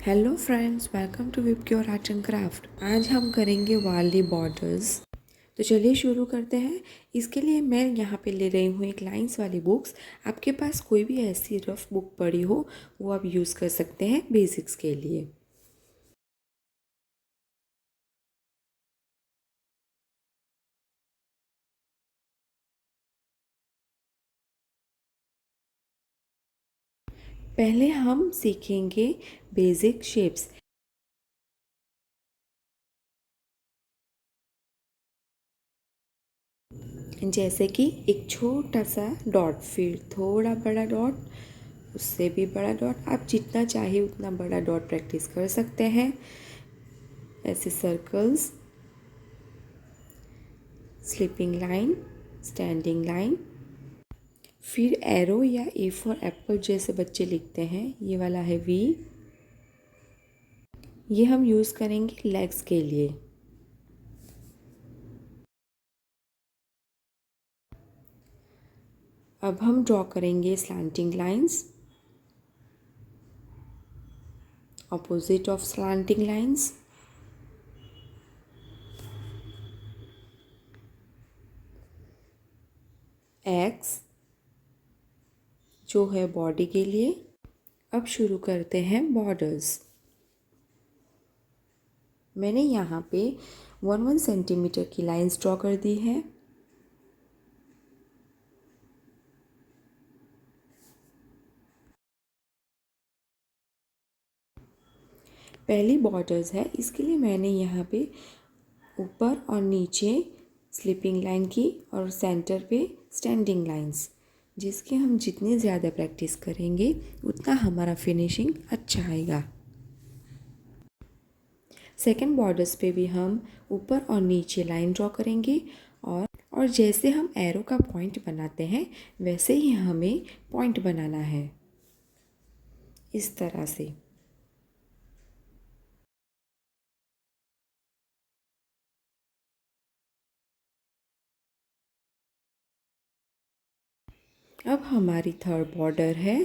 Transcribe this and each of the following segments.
Hello friends, welcome to Vibcure art and craft. आज हम करेंगे वाली बॉर्डर्स। तो चलिए शुरू करते हैं। इसके लिए मैं यहाँ पे ले रही हूँ एक लाइंस वाली बुक्स। आपके पास कोई भी ऐसी रफ बुक पड़ी हो वो आप यूज़ कर सकते हैं बेसिक्स के लिए। पहले हम सीखेंगे बेसिक शेप्स, जैसे कि एक छोटा सा डॉट, फिर थोड़ा बड़ा डॉट, उससे भी बड़ा डॉट। आप जितना चाहे उतना बड़ा डॉट प्रैक्टिस कर सकते हैं। ऐसे circles, sleeping line, standing line, फिर एरो या ए फॉर एप्पल जैसे बच्चे लिखते हैं, ये वाला है वी। ये हम यूज़ करेंगे लेग्स के लिए। अब हम ड्रॉ करेंगे slanting lines, opposite of slanting lines. X जो है बॉडी के लिए। अब शुरू करते हैं बॉर्डर्स। मैंने यहाँ पे 1 सेंटीमीटर की लाइंस ड्रॉ कर दी है। पहली बॉर्डर्स है, इसके लिए मैंने यहाँ पे ऊपर और नीचे स्लीपिंग लाइन की और सेंटर पे स्टैंडिंग लाइंस, जिसकी हम जितनी ज़्यादा प्रैक्टिस करेंगे उतना हमारा फिनिशिंग अच्छा आएगा। सेकंड बॉर्डर्स पे भी हम ऊपर और नीचे लाइन ड्रॉ करेंगे और जैसे हम एरो का पॉइंट बनाते हैं वैसे ही हमें पॉइंट बनाना है, इस तरह से। अब हमारी थर्ड बॉर्डर है।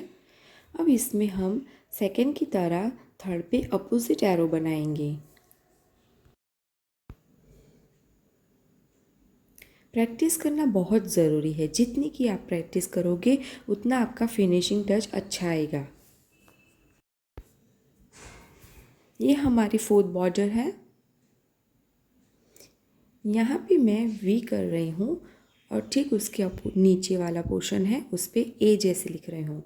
अब इसमें हम सेकंड की तरह थर्ड पे अपोजिट एरो बनाएंगे। प्रैक्टिस करना बहुत ज़रूरी है। जितनी की आप प्रैक्टिस करोगे उतना आपका फिनिशिंग टच अच्छा आएगा। ये हमारी फोर्थ बॉर्डर है। यहाँ पे मैं वी कर रही हूँ और ठीक उसके नीचे वाला पोर्शन है उस पर ए जैसे लिख रही हूँ,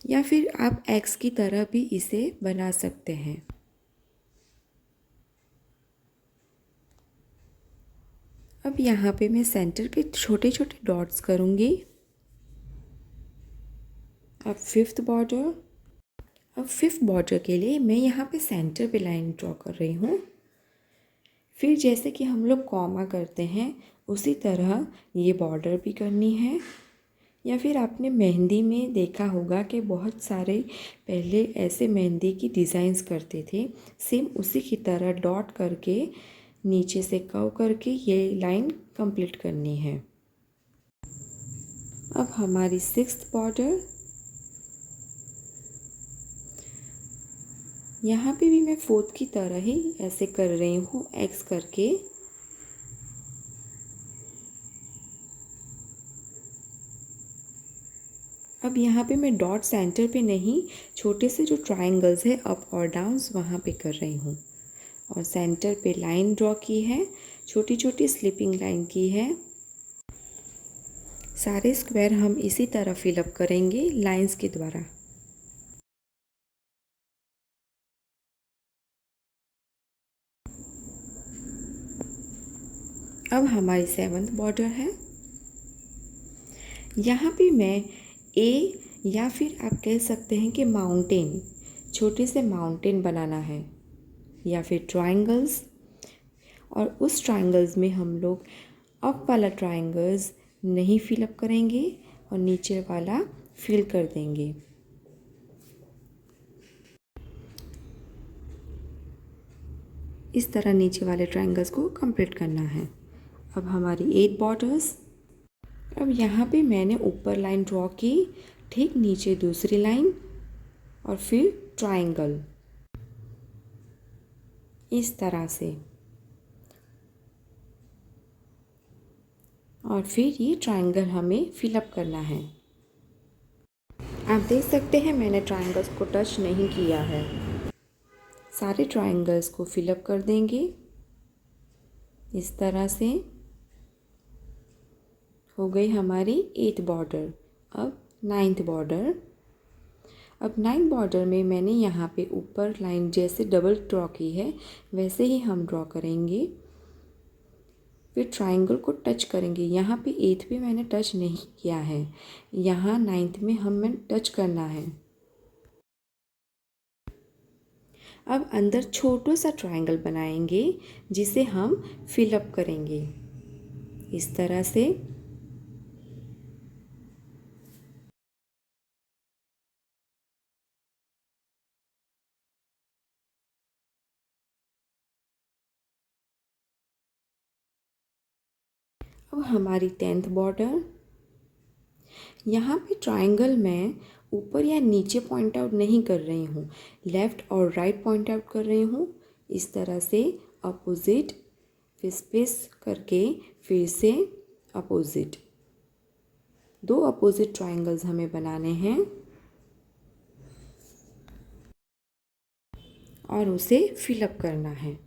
या फिर आप एक्स की तरह भी इसे बना सकते हैं। अब यहाँ पे मैं सेंटर पे छोटे छोटे डॉट्स करूँगी। अब फिफ्थ बॉर्डर के लिए मैं यहाँ पे सेंटर पे लाइन ड्रॉ कर रही हूँ। फिर जैसे कि हम लोग कॉमा करते हैं उसी तरह ये बॉर्डर भी करनी है। या फिर आपने मेहंदी में देखा होगा कि बहुत सारे पहले ऐसे मेहंदी की डिज़ाइंस करते थे, सेम उसी की तरह डॉट करके नीचे से कर्व करके ये लाइन कंप्लीट करनी है। अब हमारी सिक्स्थ बॉर्डर, यहाँ पे भी मैं फोर्थ की तरह ही ऐसे कर रही हूँ एक्स करके। अब यहाँ पे मैं डॉट सेंटर पे नहीं, छोटे से जो ट्रायंगल्स है अप और डाउन्स वहाँ पे कर रही हूँ और सेंटर पे लाइन ड्रॉ की है, छोटी छोटी स्लिपिंग लाइन की है। सारे स्क्वायर हम इसी तरह फिलअप करेंगे लाइंस के द्वारा। अब हमारी सेवंथ बॉर्डर है। यहाँ पे मैं ए या फिर आप कह सकते हैं कि माउंटेन, छोटे से माउंटेन बनाना है, या फिर ट्रायंगल्स। और उस ट्रायंगल्स में हम लोग अप वाला ट्रायंगल्स नहीं फिलअप करेंगे और नीचे वाला फिल कर देंगे। इस तरह नीचे वाले ट्रायंगल्स को कंप्लीट करना है। अब हमारी 8 बॉर्डर्स। अब यहाँ पे मैंने ऊपर लाइन ड्रॉ की, ठीक नीचे दूसरी लाइन और फिर ट्रायंगल। इस तरह से। और फिर ये ट्रायंगल हमें फिलअप करना है। आप देख सकते हैं मैंने ट्रायंगल्स को टच नहीं किया है। सारे ट्रायंगल्स को फिलअप कर देंगे इस तरह से। हो गई हमारी 8th बॉर्डर। अब 9th बॉर्डर। अब 9th बॉर्डर में मैंने यहाँ पे ऊपर लाइन जैसे डबल ड्रॉ की है वैसे ही हम ड्रॉ करेंगे। फिर ट्रायंगल को टच करेंगे। यहाँ पे 8th पे मैंने टच नहीं किया है, यहाँ 9th में हमें टच करना है। अब अंदर छोटा सा ट्रायंगल बनाएंगे जिसे हम फिलअप करेंगे इस तरह से। अब हमारी 10th बॉर्डर। यहाँ पे ट्रायंगल मैं ऊपर या नीचे पॉइंट आउट नहीं कर रही हूँ, लेफ़्ट और राइट पॉइंट आउट कर रही हूँ इस तरह से। अपोजिट, फिर स्पेस करके फिर से अपोजिट। 2 अपोजिट ट्रायंगल्स हमें बनाने हैं और उसे फिलअप करना है।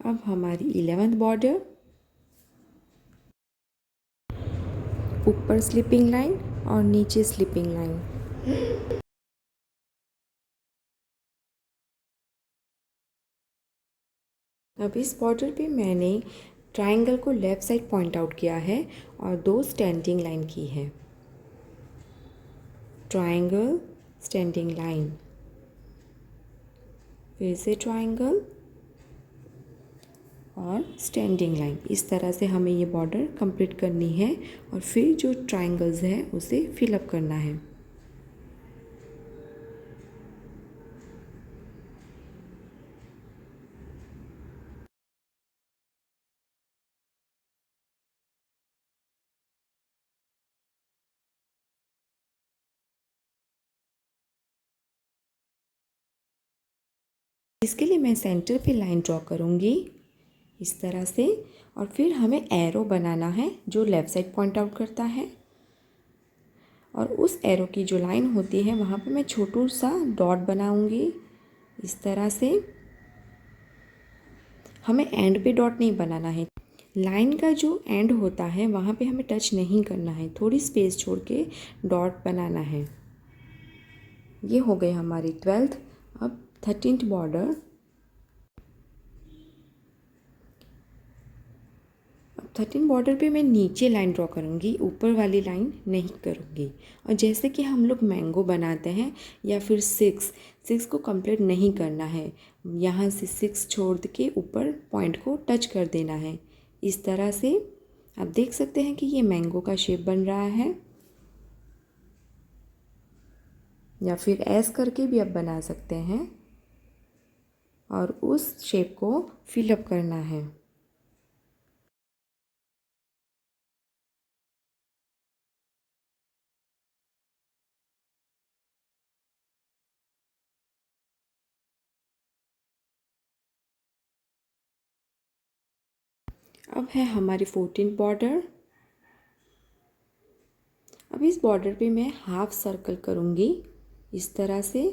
अब हमारी 11th बॉर्डर। ऊपर स्लिपिंग लाइन और नीचे स्लिपिंग लाइन। अब इस बॉर्डर पे मैंने ट्रायंगल को लेफ़्ट साइड पॉइंट आउट किया है और 2 स्टैंडिंग लाइन की है। ट्रायंगल, स्टैंडिंग लाइन, फिर से ट्रायंगल और स्टैंडिंग लाइन। इस तरह से हमें ये बॉर्डर कंप्लीट करनी है और फिर जो ट्रायंगल्स है उसे फिलअप करना है। इसके लिए मैं सेंटर पे लाइन ड्रॉ करूँगी इस तरह से। और फिर हमें एरो बनाना है जो लेफ़्ट साइड पॉइंट आउट करता है। और उस एरो की जो लाइन होती है वहाँ पे मैं छोटू सा डॉट बनाऊँगी इस तरह से। हमें एंड पे डॉट नहीं बनाना है, लाइन का जो एंड होता है वहाँ पे हमें टच नहीं करना है, थोड़ी स्पेस छोड़ के डॉट बनाना है। ये हो गई हमारी 12th। अब 13th बॉर्डर। अब 13 बॉर्डर पे मैं नीचे लाइन ड्रॉ करूँगी, ऊपर वाली लाइन नहीं करूँगी। और जैसे कि हम लोग मैंगो बनाते हैं या फिर 6 को कंप्लीट नहीं करना है, यहाँ से 6 छोड़ के ऊपर पॉइंट को टच कर देना है इस तरह से। आप देख सकते हैं कि ये मैंगो का शेप बन रहा है, या फिर ऐस करके भी आप बना सकते हैं। और उस शेप को फिलअप करना है। अब है हमारी 14th बॉर्डर। अब इस बॉर्डर पे मैं हाफ सर्कल करूँगी इस तरह से।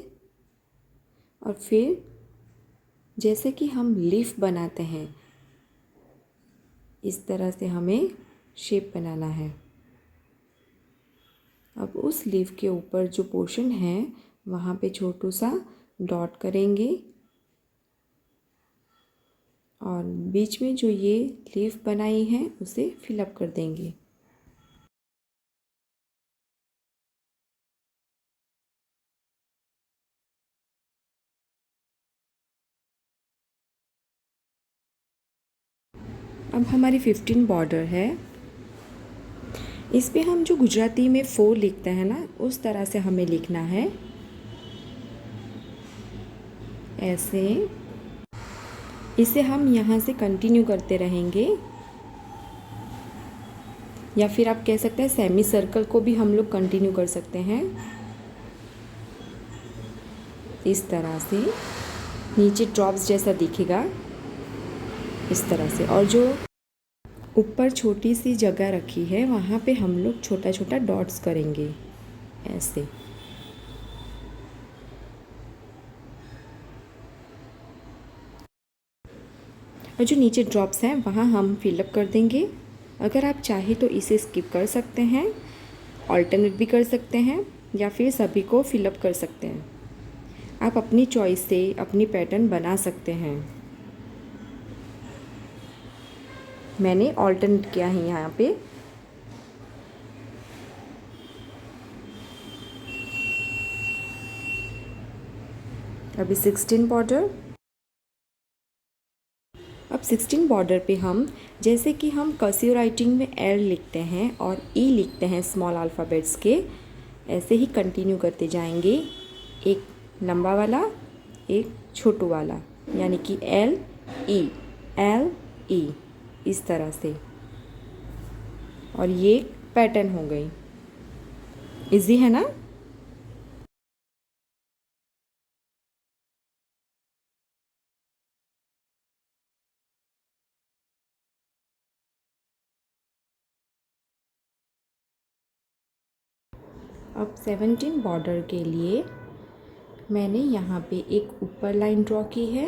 और फिर जैसे कि हम लीफ बनाते हैं इस तरह से हमें शेप बनाना है। अब उस लीफ के ऊपर जो पोर्शन है वहाँ पे छोटू सा डॉट करेंगे और बीच में जो ये लीफ बनाई है उसे फिलअप कर देंगे। अब हमारी 15 बॉर्डर है। इस पे हम जो गुजराती में 4 लिखते हैं ना, उस तरह से हमें लिखना है ऐसे। इसे हम यहाँ से कंटिन्यू करते रहेंगे, या फिर आप कह सकते हैं सेमी सर्कल को भी हम लोग कंटिन्यू कर सकते हैं। इस तरह से नीचे ड्रॉप्स जैसा दिखेगा, इस तरह से। और जो ऊपर छोटी सी जगह रखी है वहाँ पे हम लोग छोटा छोटा डॉट्स करेंगे ऐसे। और जो नीचे ड्रॉप्स हैं वहाँ हम फिलअप कर देंगे। अगर आप चाहे तो इसे स्किप कर सकते हैं, ऑल्टरनेट भी कर सकते हैं, या फिर सभी को फिलअप कर सकते हैं। आप अपनी चॉइस से अपनी पैटर्न बना सकते हैं। मैंने ऑल्टरनेट किया है यहाँ पे। अभी 16 बॉर्डर। अब 16 बॉर्डर पे हम, जैसे कि हम कर्सिव राइटिंग में एल लिखते हैं और ई लिखते हैं स्मॉल अल्फ़ाबेट्स के, ऐसे ही कंटिन्यू करते जाएंगे। एक लंबा वाला, एक छोटू वाला, यानी कि एल ई इस तरह से। और ये पैटर्न हो गई। इजी है ना? अब 17 बॉर्डर के लिए मैंने यहाँ पे एक ऊपर लाइन ड्रॉ की है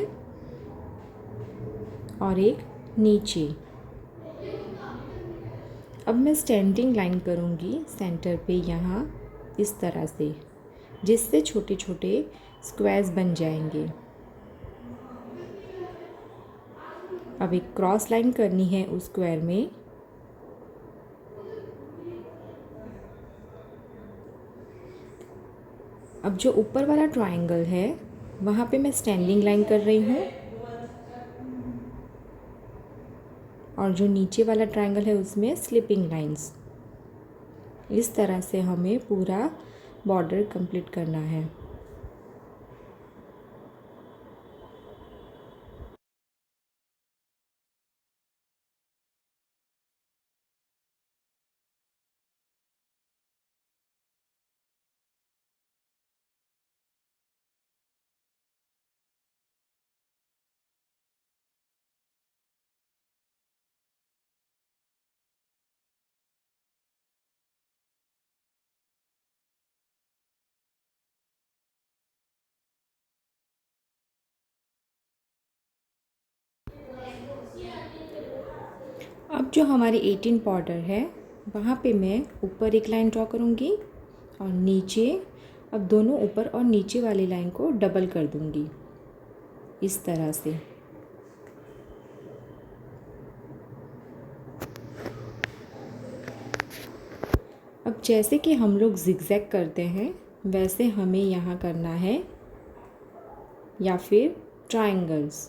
और एक नीचे। अब मैं स्टैंडिंग लाइन करूँगी सेंटर पे यहाँ इस तरह से, जिससे छोटे छोटे स्क्वायर्स बन जाएंगे। अब एक क्रॉस लाइन करनी है उस स्क्वायर में। अब जो ऊपर वाला ट्रायंगल है वहाँ पे मैं स्टैंडिंग लाइन कर रही हूँ, और जो नीचे वाला ट्रायंगल है उसमें स्लिपिंग लाइंस। इस तरह से हमें पूरा बॉर्डर कंप्लीट करना है। अब जो हमारी 18 बॉर्डर है वहाँ पे मैं ऊपर एक लाइन ड्रॉ करूँगी और नीचे, अब दोनों ऊपर और नीचे वाली लाइन को डबल कर दूँगी इस तरह से। अब जैसे कि हम लोग जिगजैग करते हैं वैसे हमें यहाँ करना है, या फिर ट्रायंगल्स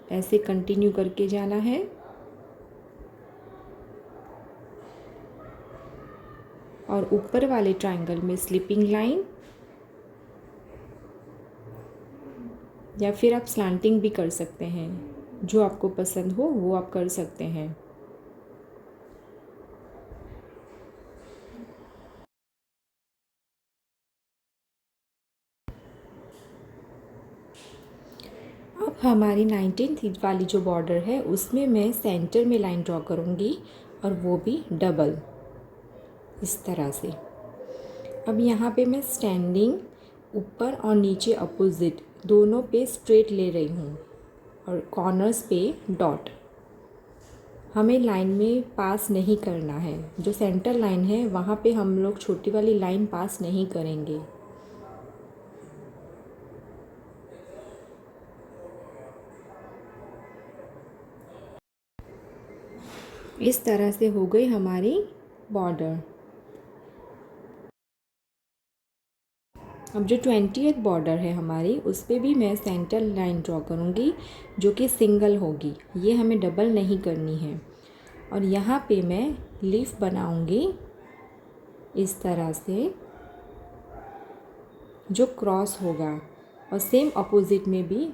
ऐसे कंटिन्यू करके जाना है। और ऊपर वाले ट्रायंगल में स्लिपिंग लाइन, या फिर आप स्लांटिंग भी कर सकते हैं, जो आपको पसंद हो वो आप कर सकते हैं। अब हमारी 19th वाली जो बॉर्डर है उसमें मैं सेंटर में लाइन ड्रॉ करूँगी, और वो भी डबल इस तरह से। अब यहाँ पे मैं स्टैंडिंग ऊपर और नीचे अपोजिट दोनों पे स्ट्रेट ले रही हूँ, और कॉर्नर्स पे डॉट। हमें लाइन में पास नहीं करना है, जो सेंटर लाइन है वहाँ पे हम लोग छोटी वाली लाइन पास नहीं करेंगे। इस तरह से हो गई हमारी बॉर्डर। अब जो 20th बॉर्डर है हमारी उस पर भी मैं सेंटर लाइन ड्रॉ करूँगी, जो कि सिंगल होगी, ये हमें डबल नहीं करनी है। और यहाँ पे मैं लीफ बनाऊँगी इस तरह से, जो क्रॉस होगा, और सेम अपोजिट में भी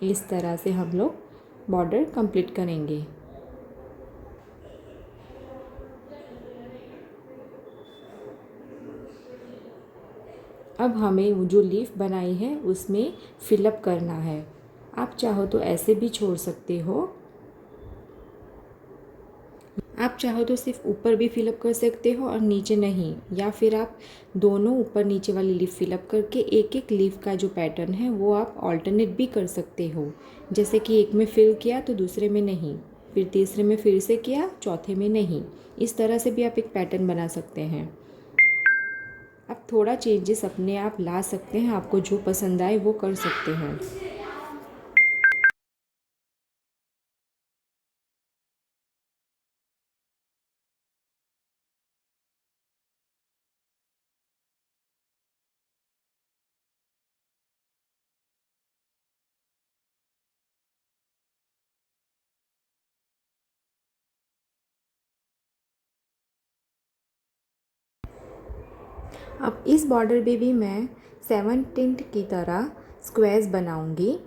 इस तरह से हम लोग बॉर्डर कंप्लीट करेंगे। अब हमें वो जो लीफ बनाई है उसमें फिलअप करना है। आप चाहो तो ऐसे भी छोड़ सकते हो, आप चाहो तो सिर्फ ऊपर भी फिलअप कर सकते हो और नीचे नहीं, या फिर आप दोनों ऊपर नीचे वाली लीफ फिलअप करके एक एक लीफ का जो पैटर्न है वो आप ऑल्टरनेट भी कर सकते हो। जैसे कि एक में फिल किया तो दूसरे में नहीं, फिर तीसरे में फिर से किया, चौथे में नहीं। इस तरह से भी आप एक पैटर्न बना सकते हैं। आप थोड़ा चेंजेस अपने आप ला सकते हैं, आपको जो पसंद आए वो कर सकते हैं। अब इस बॉर्डर पे भी मैं 17 की तरह स्क्वेयर्स बनाऊंगी।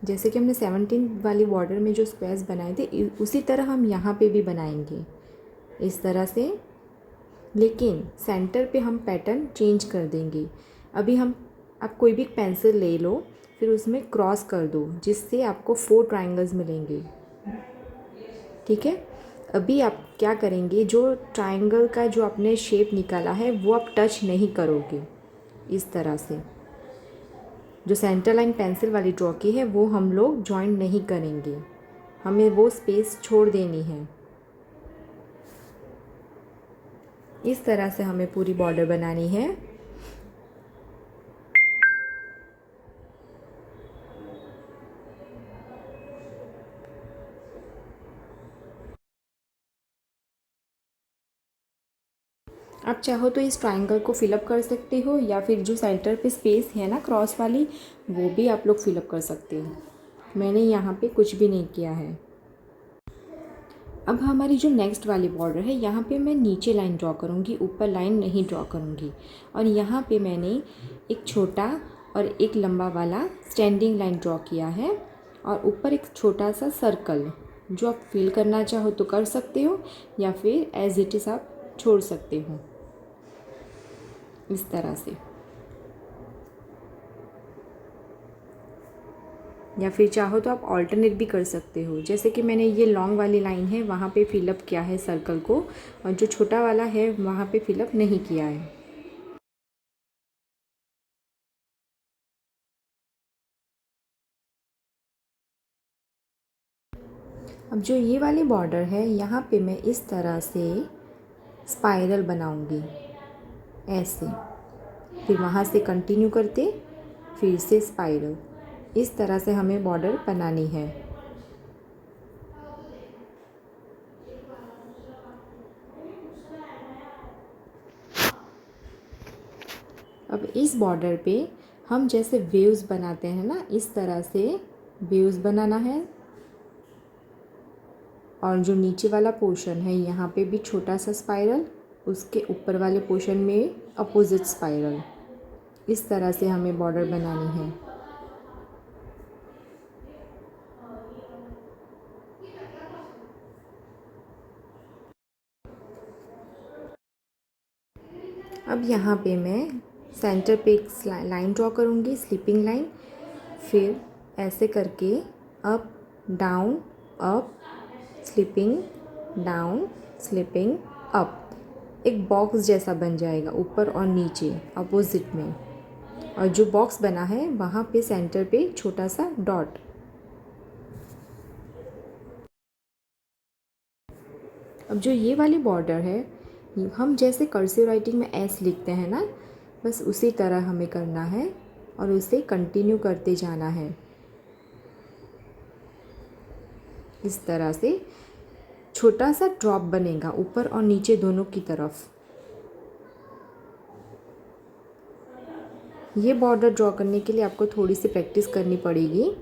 जैसे कि हमने 17 वाली बॉर्डर में जो स्क्वेयर्स बनाए थे उसी तरह हम यहाँ पे भी बनाएंगे इस तरह से, लेकिन सेंटर पे हम पैटर्न चेंज कर देंगे। अभी हम, आप कोई भी पेंसिल ले लो, फिर उसमें क्रॉस कर दो जिससे आपको 4 ट्रायंगल्स मिलेंगे। ठीक है, अभी आप क्या करेंगे, जो ट्रायंगल का जो आपने शेप निकाला है वो आप टच नहीं करोगे। इस तरह से जो सेंटर लाइन पेंसिल वाली ड्रॉ की है वो हम लोग जॉइन नहीं करेंगे, हमें वो स्पेस छोड़ देनी है। इस तरह से हमें पूरी बॉर्डर बनानी है। आप चाहो तो इस ट्रायंगल को फिलअप कर सकते हो, या फिर जो सेंटर पे स्पेस है ना क्रॉस वाली, वो भी आप लोग फिलअप कर सकते हो। मैंने यहाँ पे कुछ भी नहीं किया है। अब हमारी जो नेक्स्ट वाली बॉर्डर है, यहाँ पे मैं नीचे लाइन ड्रॉ करूँगी, ऊपर लाइन नहीं ड्रॉ करूँगी। और यहाँ पे मैंने एक छोटा और एक लंबा वाला स्टैंडिंग लाइन ड्रॉ किया है, और ऊपर एक छोटा सा सर्कल, जो आप फिल करना चाहो तो कर सकते हो, या फिर एज इट इज़ आप छोड़ सकते हो इस तरह से। या फिर चाहो तो आप ऑल्टरनेट भी कर सकते हो, जैसे कि मैंने ये लॉन्ग वाली लाइन है वहाँ पे फिलअप किया है सर्कल को, और जो छोटा वाला है वहाँ पे फिलअप नहीं किया है। अब जो ये वाली बॉर्डर है यहाँ पे मैं इस तरह से स्पाइरल बनाऊंगी ऐसे, फिर वहाँ से कंटिन्यू करते फिर से स्पाइरल। इस तरह से हमें बॉर्डर बनानी है। अब इस बॉर्डर पे हम जैसे वेव्स बनाते हैं ना, इस तरह से वेव्स बनाना है। और जो नीचे वाला पोर्शन है यहाँ पे भी छोटा सा स्पाइरल, उसके ऊपर वाले पोर्शन में अपोजिट स्पाइरल। इस तरह से हमें बॉर्डर बनानी है। अब यहाँ पे मैं सेंटर पे एक लाइन ड्रॉ करूँगी, स्लीपिंग लाइन, फिर ऐसे करके up down up sleeping down sleeping up, एक बॉक्स जैसा बन जाएगा ऊपर और नीचे अपोजिट में। और जो बॉक्स बना है वहाँ पे सेंटर पे छोटा सा डॉट। अब जो ये वाली बॉर्डर है, हम जैसे कर्सिव राइटिंग में एस लिखते हैं ना, बस उसी तरह हमें करना है और उसे कंटिन्यू करते जाना है। इस तरह से छोटा सा ड्रॉप बनेगा ऊपर और नीचे दोनों की तरफ। ये बॉर्डर ड्रॉ करने के लिए आपको थोड़ी सी प्रैक्टिस करनी पड़ेगी।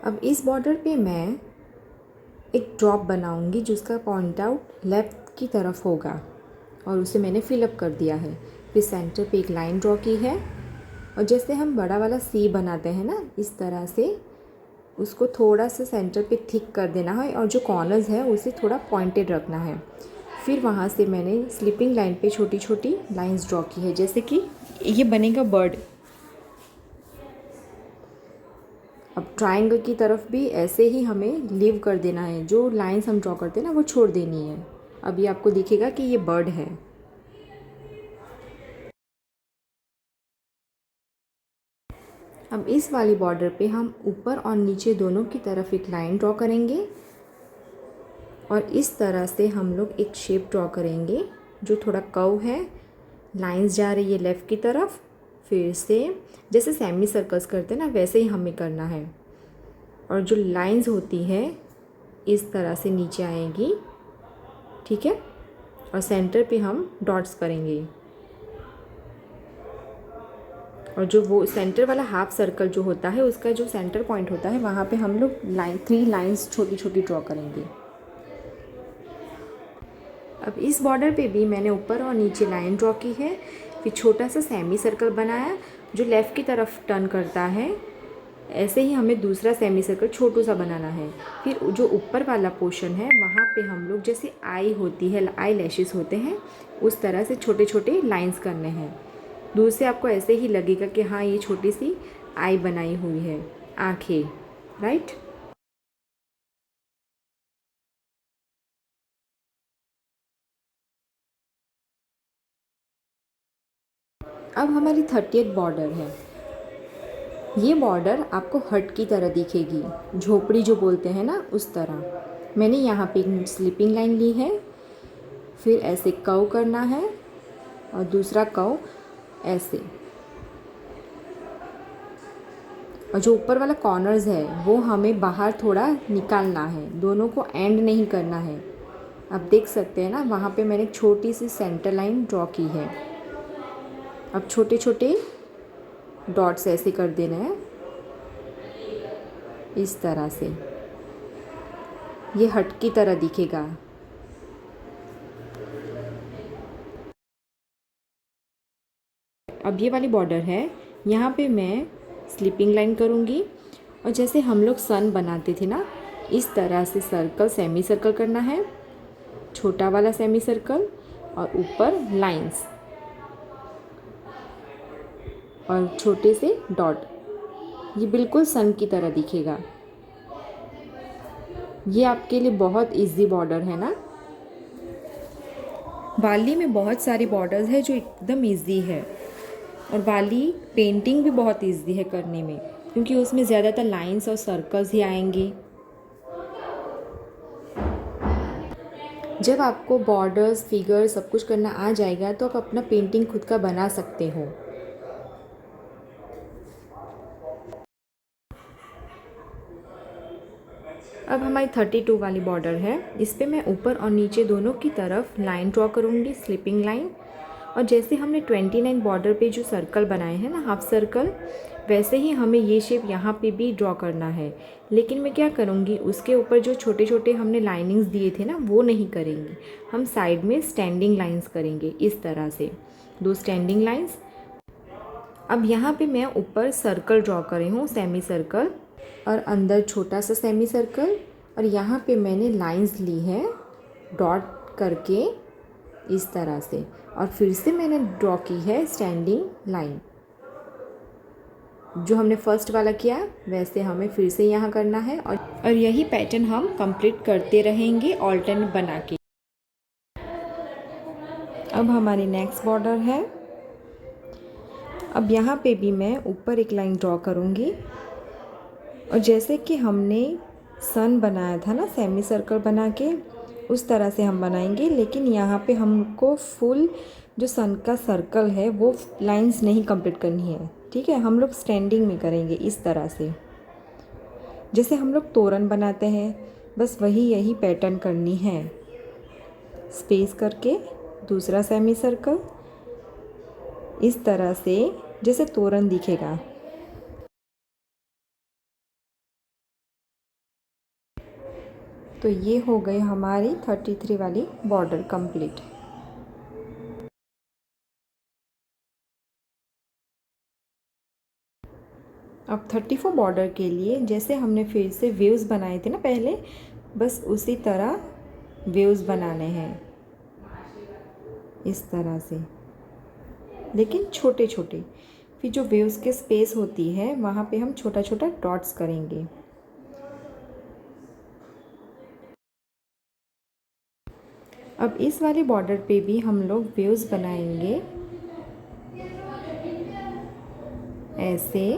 अब इस बॉर्डर पे मैं एक ड्रॉप बनाऊंगी जिसका पॉइंट आउट लेफ़्ट की तरफ होगा और उसे मैंने फिलअप कर दिया है। फिर सेंटर पे एक लाइन ड्रॉ की है और जैसे हम बड़ा वाला सी बनाते हैं ना, इस तरह से उसको थोड़ा सा सेंटर पे थिक कर देना है और जो कॉर्नर्स है उसे थोड़ा पॉइंटेड रखना है। फिर वहाँ से मैंने स्लिपिंग लाइन पे छोटी छोटी लाइंस ड्रॉ की है, जैसे कि ये बनेगा बर्ड। अब ट्रायंगल की तरफ भी ऐसे ही हमें लीव कर देना है, जो लाइंस हम ड्रॉ करते हैं ना वो छोड़ देनी है। अभी आपको दिखेगा कि ये बर्ड है। अब इस वाली बॉर्डर पे हम ऊपर और नीचे दोनों की तरफ एक लाइन ड्रॉ करेंगे और इस तरह से हम लोग एक शेप ड्रॉ करेंगे जो थोड़ा कर्व है। लाइंस जा रही है लेफ़्ट की तरफ। फिर से जैसे सेमी सर्कल्स करते हैं ना, वैसे ही हमें करना है। और जो लाइंस होती है इस तरह से नीचे आएंगी, ठीक है। और सेंटर पे हम डॉट्स करेंगे और जो वो सेंटर वाला हाफ सर्कल जो होता है उसका जो सेंटर पॉइंट होता है वहाँ पे हम लोग 3 लाइंस छोटी छोटी ड्रॉ करेंगे। अब इस बॉर्डर पे भी मैंने ऊपर और नीचे लाइन ड्रॉ की है। फिर छोटा सा सेमी सर्कल बनाया जो लेफ़्ट की तरफ टर्न करता है। ऐसे ही हमें दूसरा सेमी सर्कल छोटू सा बनाना है। फिर जो ऊपर वाला पोर्शन है वहाँ पे हम लोग जैसे आई होती है, आई लैशेस होते हैं, उस तरह से छोटे छोटे लाइंस करने हैं। दूर से आपको ऐसे ही लगेगा कि हाँ ये छोटी सी आई बनाई हुई है, आँखें, राइट। अब हमारी 30th बॉर्डर है। ये बॉर्डर आपको हट की तरह दिखेगी, झोपड़ी जो बोलते हैं ना, उस तरह। मैंने यहाँ पे एक स्लिपिंग लाइन ली है। फिर ऐसे कर्व करना है और दूसरा कर्व ऐसे। और जो ऊपर वाला कॉर्नर्स है वो हमें बाहर थोड़ा निकालना है, दोनों को एंड नहीं करना है। आप देख सकते हैं ना, वहाँ पे मैंने एक छोटी सी सेंटर लाइन ड्रॉ की है। अब छोटे छोटे डॉट्स ऐसे कर देना है इस तरह से, ये हट की तरह दिखेगा। अब ये वाली बॉर्डर है, यहाँ पे मैं स्लिपिंग लाइन करूँगी और जैसे हम लोग सन बनाते थे ना, इस तरह से सर्कल, सेमी सर्कल करना है, छोटा वाला सेमी सर्कल और ऊपर लाइंस और छोटे से डॉट। ये बिल्कुल सन की तरह दिखेगा। ये आपके लिए बहुत इजी बॉर्डर है ना। वाली में बहुत सारी बॉर्डर्स है जो एकदम इजी है और वाली पेंटिंग भी बहुत इजी है करने में, क्योंकि उसमें ज़्यादातर लाइंस और सर्कल्स ही आएंगे। जब आपको बॉर्डर्स, फिगर सब कुछ करना आ जाएगा तो आप अपना पेंटिंग खुद का बना सकते हो। अब हमारी 32 वाली बॉर्डर है। इस पे मैं ऊपर और नीचे दोनों की तरफ लाइन ड्रॉ करूँगी, स्लिपिंग लाइन। और जैसे हमने 29 बॉर्डर पे जो सर्कल बनाए हैं ना, हाफ सर्कल, वैसे ही हमें ये शेप यहाँ पे भी ड्रॉ करना है। लेकिन मैं क्या करूँगी, उसके ऊपर जो छोटे छोटे हमने लाइनिंग्स दिए थे ना, वो नहीं करेंगे। हम साइड में स्टैंडिंग लाइंस करेंगे इस तरह से, 2 स्टैंडिंग लाइंस। अब यहाँ पे मैं ऊपर सर्कल ड्रॉ कर रही हूँ, सेमी सर्कल, और अंदर छोटा सा सेमी सर्कल। और यहाँ पे मैंने लाइंस ली है डॉट करके इस तरह से, और फिर से मैंने ड्रॉ की है स्टैंडिंग लाइन। जो हमने फर्स्ट वाला किया वैसे हमें फिर से यहाँ करना है और यही पैटर्न हम कंप्लीट करते रहेंगे ऑल्टरनेट बना के। अब हमारी नेक्स्ट बॉर्डर है। अब यहाँ पे भी मैं ऊपर एक लाइन ड्रॉ करूँगी और जैसे कि हमने सन बनाया था ना, सेमी सर्कल बना के, उस तरह से हम बनाएंगे। लेकिन यहाँ पे हमको फुल जो सन का सर्कल है वो लाइंस नहीं कंप्लीट करनी है, ठीक है। हम लोग स्टैंडिंग में करेंगे इस तरह से, जैसे हम लोग तोरण बनाते हैं, बस वही यही पैटर्न करनी है। स्पेस करके दूसरा सेमी सर्कल इस तरह से, जैसे तोरण दिखेगा। तो ये हो गई हमारी 33 वाली बॉर्डर कंप्लीट। अब 34 बॉर्डर के लिए जैसे हमने फिर से वेव्स बनाए थे ना पहले, बस उसी तरह वेव्स बनाने हैं, इस तरह से, लेकिन छोटे छोटे। फिर जो वेव्स के स्पेस होती है वहाँ पे हम छोटा छोटा डॉट्स करेंगे। अब इस वाले बॉर्डर पे भी हम लोग वेव्स बनाएंगे ऐसे।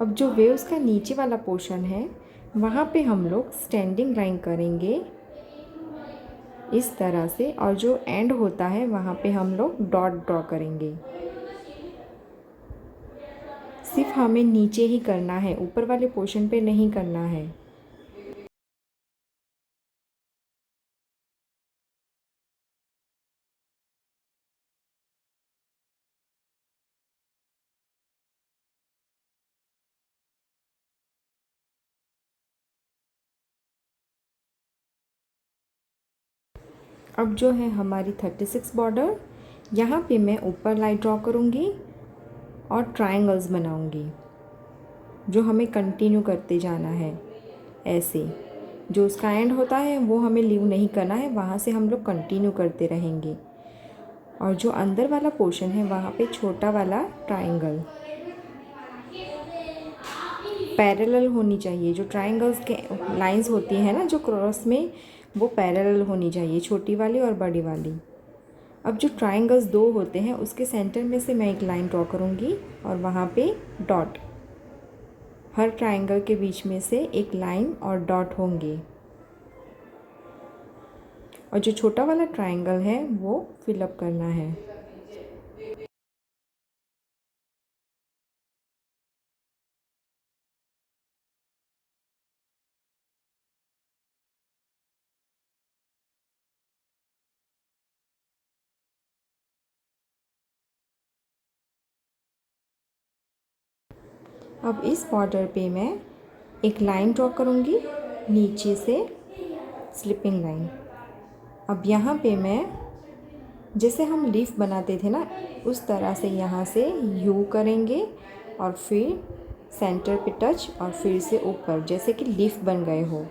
अब जो वेव्स का नीचे वाला पोर्शन है वहाँ पे हम लोग स्टैंडिंग लाइन करेंगे इस तरह से, और जो एंड होता है वहाँ पे हम लोग डॉट ड्रॉ करेंगे। सिर्फ हमें नीचे ही करना है, ऊपर वाले पोर्शन पे नहीं करना है। अब जो है हमारी 36 बॉर्डर, यहाँ पे मैं ऊपर लाइन ड्रॉ करूँगी और ट्रायंगल्स बनाऊँगी जो हमें कंटिन्यू करते जाना है ऐसे। जो उसका एंड होता है वो हमें लीव नहीं करना है, वहाँ से हम लोग कंटिन्यू करते रहेंगे। और जो अंदर वाला पोर्शन है वहाँ पे छोटा वाला ट्रायंगल पैरेलल होनी चाहिए। जो ट्रायंगल्स के लाइंस होती हैं ना जो क्रॉस में, वो पैरेलल होनी चाहिए, छोटी वाली और बड़ी वाली। अब जो ट्रायंगल्स दो होते हैं उसके सेंटर में से मैं एक लाइन ड्रॉ करूँगी और वहाँ पे डॉट, हर ट्रायंगल के बीच में से एक लाइन और डॉट होंगे। और जो छोटा वाला ट्रायंगल है वो फिलअप करना है। अब इस बॉर्डर पे मैं एक लाइन ड्रॉ करूँगी नीचे से, स्लिपिंग लाइन। अब यहाँ पे मैं जैसे हम लीफ बनाते थे ना उस तरह से यहाँ से यू करेंगे और फिर सेंटर पे टच और फिर से ऊपर, जैसे कि लीफ बन गए हो।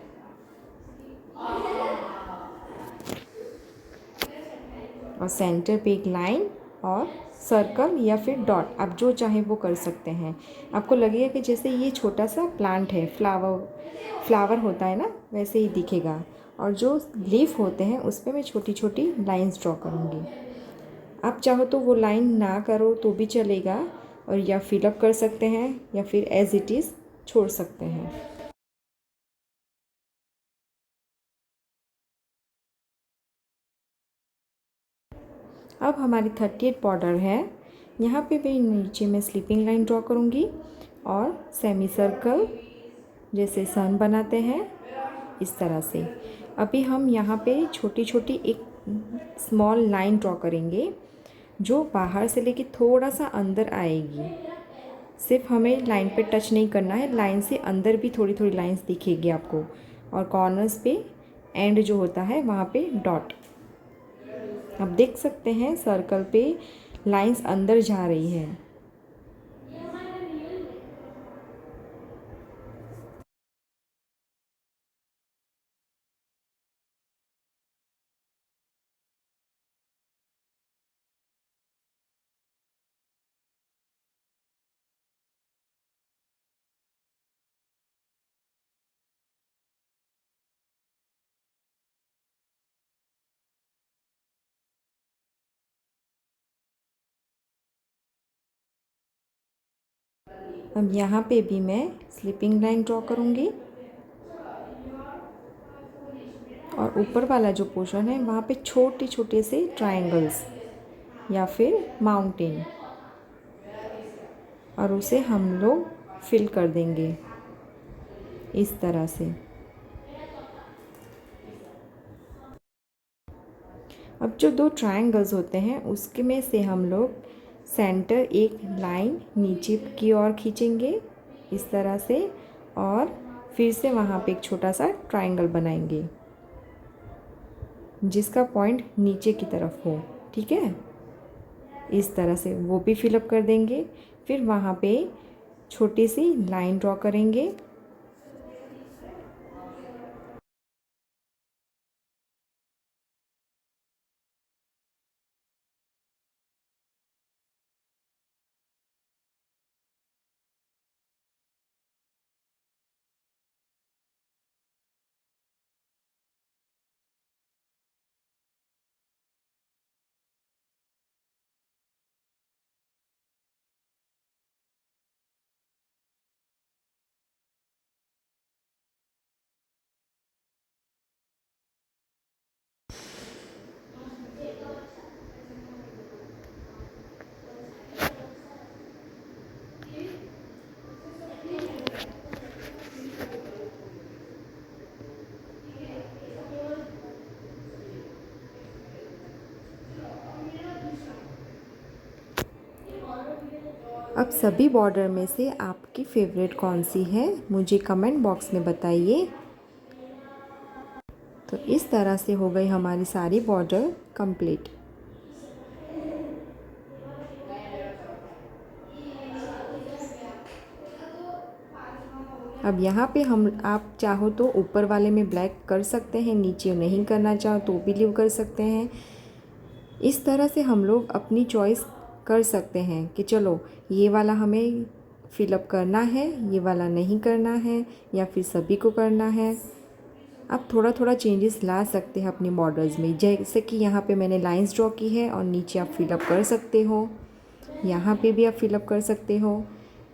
और सेंटर पे एक लाइन और सर्कल या फिर डॉट, आप जो चाहे वो कर सकते हैं। आपको लगेगा कि जैसे ये छोटा सा प्लांट है, फ्लावर होता है ना, वैसे ही दिखेगा। और जो लीफ होते हैं उस पर मैं छोटी छोटी लाइंस ड्रॉ करूँगी। आप चाहो तो वो लाइन ना करो तो भी चलेगा, और या फिलअप कर सकते हैं या फिर एज इट इज़ छोड़ सकते हैं। अब हमारी 38 बॉर्डर है, यहाँ पे मैं नीचे में स्लीपिंग लाइन ड्रॉ करूँगी और सेमी सर्कल जैसे सन बनाते हैं इस तरह से। अभी हम यहाँ पे छोटी छोटी एक स्मॉल लाइन ड्रॉ करेंगे जो बाहर से लेके थोड़ा सा अंदर आएगी। सिर्फ हमें लाइन पे टच नहीं करना है, लाइन से अंदर भी थोड़ी थोड़ी लाइंस दिखेगी आपको। और कॉर्नर्स पे एंड जो होता है वहाँ पे डॉट। आप देख सकते हैं सर्कल पे लाइंस अंदर जा रही है। अब यहाँ पे भी मैं स्लिपिंग लाइन ड्रॉ करूँगी और ऊपर वाला जो पोर्शन है वहाँ पे छोटे छोटे से ट्रायंगल्स या फिर माउंटेन, और उसे हम लोग फिल कर देंगे इस तरह से। अब जो दो ट्रायंगल्स होते हैं उसके में से हम लोग सेंटर एक लाइन नीचे की ओर खींचेंगे इस तरह से, और फिर से वहाँ पे एक छोटा सा ट्रायंगल बनाएंगे जिसका पॉइंट नीचे की तरफ हो। ठीक है, इस तरह से वो भी फिलअप कर देंगे। फिर वहाँ पे छोटी सी लाइन ड्रॉ करेंगे। अब सभी बॉर्डर में से आपकी फेवरेट कौन सी है मुझे कमेंट बॉक्स में बताइए। तो इस तरह से हो गई हमारी सारी बॉर्डर कंप्लीट। अब यहाँ पे हम, आप चाहो तो ऊपर वाले में ब्लैक कर सकते हैं, नीचे नहीं करना चाहो तो भी लीव कर सकते हैं। इस तरह से हम लोग अपनी चॉइस कर सकते हैं कि चलो ये वाला हमें फिलअप करना है, ये वाला नहीं करना है, या फिर सभी को करना है। आप थोड़ा थोड़ा चेंजेस ला सकते हैं अपने बॉर्डर्स में, जैसे कि यहाँ पे मैंने लाइंस ड्रॉ की है और नीचे आप फिलअप कर सकते हो। यहाँ पे भी आप फिलअप कर सकते हो,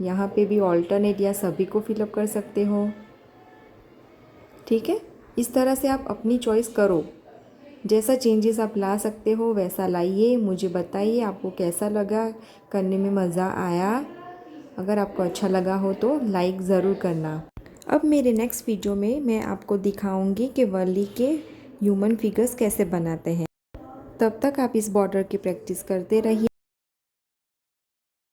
यहाँ पे भी ऑल्टरनेट या सभी को फिलअप कर सकते हो। ठीक है, इस तरह से आप अपनी चॉइस करो, जैसा चेंजेस आप ला सकते हो वैसा लाइए। मुझे बताइए आपको कैसा लगा, करने में मज़ा आया। अगर आपको अच्छा लगा हो तो लाइक ज़रूर करना। अब मेरे नेक्स्ट वीडियो में मैं आपको दिखाऊंगी कि वर्ली के ह्यूमन फिगर्स कैसे बनाते हैं। तब तक आप इस बॉर्डर की प्रैक्टिस करते रहिए।